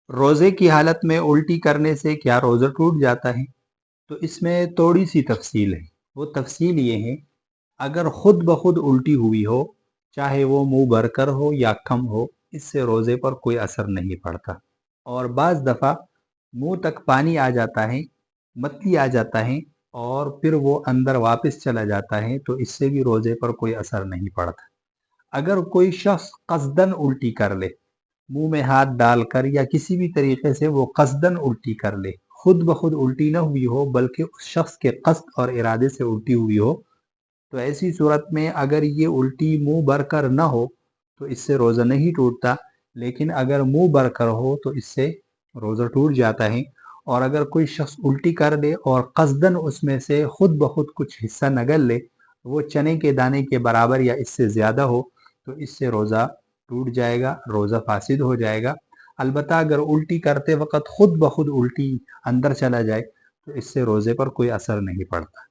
روزے کی حالت میں الٹی کرنے سے کیا روزہ ٹوٹ جاتا ہے؟ تو اس میں تھوڑی سی تفصیل ہے۔ وہ تفصیل یہ ہے، اگر خود بخود الٹی ہوئی ہو، چاہے وہ منہ بھر کر ہو یا کم ہو، اس سے روزے پر کوئی اثر نہیں پڑتا۔ اور بعض دفعہ منہ تک پانی آ جاتا ہے، متلی آ جاتا ہے اور پھر وہ اندر واپس چلا جاتا ہے، تو اس سے بھی روزے پر کوئی اثر نہیں پڑتا۔ اگر کوئی شخص قصدن الٹی کر لے، منہ میں ہاتھ ڈال کر یا کسی بھی طریقے سے وہ قصدن الٹی کر لے، خود بخود الٹی نہ ہوئی ہو بلکہ اس شخص کے قصد اور ارادے سے الٹی ہوئی ہو، تو ایسی صورت میں اگر یہ الٹی منہ بھر کر نہ ہو تو اس سے روزہ نہیں ٹوٹتا، لیکن اگر منہ بھر کر ہو تو اس سے روزہ ٹوٹ جاتا ہے۔ اور اگر کوئی شخص الٹی کر دے اور قصدن اس میں سے خود بخود کچھ حصہ نگل لے، وہ چنے کے دانے کے برابر یا اس سے زیادہ ہو، تو اس سے روزہ ٹوٹ جائے گا، روزہ فاسد ہو جائے گا۔ البتہ اگر الٹی کرتے وقت خود بخود الٹی اندر چلا جائے تو اس سے روزے پر کوئی اثر نہیں پڑتا۔